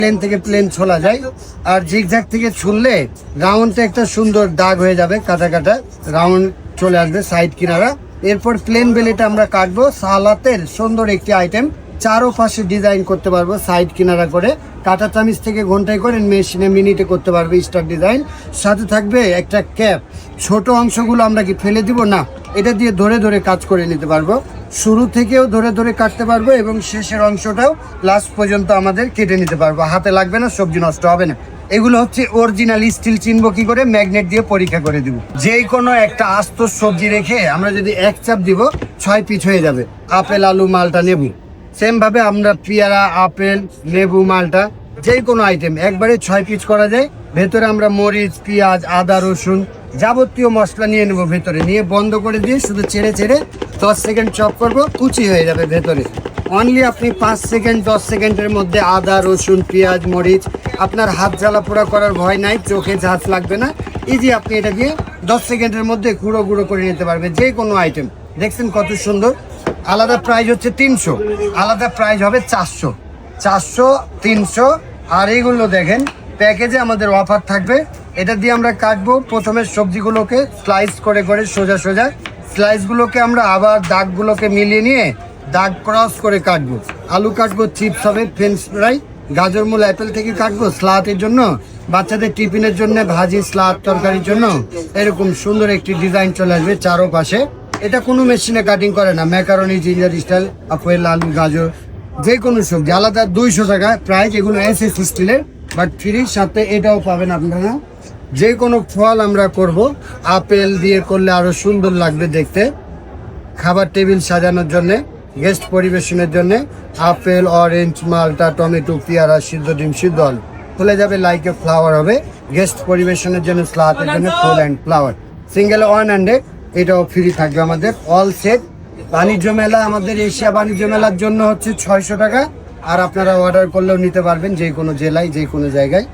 Plane থেকে plane ছোলা যায়, আর জিগজ্যাগ থেকে ছুললে রাউন্ডটা একটা সুন্দর দাগ হয়ে যাবে, কাটা কাটা রাউন্ড চলে আসবে সাইড কিনারা। এরপর প্লেন বেলিটা আমরা কাটবো। সালাতের সুন্দর একটি আইটেম, চারো পাশে ডিজাইন করতে পারবো সাইড কিনারা করে, কাটা চামিচ থেকে ঘন্টায় করে মেশিনে মিনিটে করতে পারবে স্টার ডিজাইন। সাথে থাকবে একটা ক্যাপ। ছোট অংশগুলো আমরা কি ফেলে দিব না, এটা দিয়ে ধরে ধরে কাজ করে নিতে পারবো। শুরু থেকেও ধরে ধরে কাটতে পারবো এবং শেষের অংশটাও লাস্ট পর্যন্ত আমাদের কেটে নিতে পারবো, হাতে লাগবে না, সবজি নষ্ট হবে না। এগুলো হচ্ছে অরিজিনাল স্টিল। চিনবো কি করে? ম্যাগনেট দিয়ে পরীক্ষা করে দিব। যে কোনো একটা আস্ত সবজি রেখে আমরা যদি এক চাপ দিব 6 পিস হয়ে যাবে। আপেল, আলু, মালটা, লেবু, সেম ভাবে আমরা পেয়ারা, আপেল, লেবু, মালটা যে কোনো আইটেম একবারে 6 পিস করা যায়। ভেতরে আমরা মরিচ, পেঁয়াজ, আদা, রসুন যাবতীয় মশলা নিয়ে নেবো, ভেতরে নিয়ে বন্ধ করে দিয়ে শুধু ছেড়ে ছেড়ে 10 সেকেন্ড চপ করবো, কুচি হয়ে যাবে ভেতরে। অনলি আপনি 5 সেকেন্ড 10 সেকেন্ডের মধ্যে আদা, রসুন, পেঁয়াজ, মরিচ, আপনার হাত জ্বালা পোড়া করার ভয় নাই, চোখে ঝাঁজ লাগবে না। ইজি আপনি এটা দিয়ে 10 সেকেন্ডের মধ্যে গুঁড়ো গুঁড়ো করে নিতে পারবে যে কোনো আইটেম। দেখছেন কত সুন্দর। আলাদা প্রাইস হচ্ছে 300, আলাদা প্রাইস হবে 400, 400, 300। আর এইগুলো দেখেন প্যাকেজে আমাদের অফার থাকবে। এটা দিয়ে আমরা কাটবো প্রথমে সবজিগুলোকে স্লাইস করে করে সোজা সোজা। স্লাইসগুলোকে আমরা আবার দাগগুলোকে মিলিয়ে নিয়ে দাগ ক্রস করে কাটবো। আলু কাটবো, চিপস হবে, ফ্রেঞ্চ ফ্রাই, গাজর, মূল, অ্যাপেল থেকে কাটবো স্লাতের জন্য, বাচ্চাদের টিফিনের জন্য, ভাজি, স্লাদ, তরকারির জন্য। এরকম সুন্দর একটি ডিজাইন চলে আসবে চারো পাশে। এটা কোনো মেশিনে কাটিং করে না। ম্যাকারনি, জিঞ্জার স্টাইল, আপেল, আলু, গাজর, যে কোনো সবজি আলাদা 200 টাকা প্রাইস। এগুলো এসএস স্টিলের, বাট ফ্রির সাথে এটাও পাবেন আপনারা। যে কোনো ফল আমরা করব, আপেল দিয়ে করলে আরো সুন্দর লাগবে দেখতে। খাবার টেবিল সাজানোর জন্য, গেস্ট পরিবেশনের জন্য আপেল, অরেঞ্জ, মালটা, টমেটো, পেয়ারা, সিদ্ধ ডিম, সিদ্ধ আলু খুলে যাবে, লাইকে ফ্লাওয়ার হবে। গেস্ট পরিবেশনের জন্য, স্লাতের জন্য ফুল অ্যান্ড ফ্লাওয়ার। সিঙ্গেল 100, এটাও ফ্রি থাকবে আমাদের। All set. বাণিজ্য মেলা, আমাদের এশিয়া বাণিজ্য মেলার জন্য হচ্ছে 600 টাকা। আর আপনারা অর্ডার করলেও নিতে পারবেন যে কোনো জেলায়, যে কোনো জায়গায়।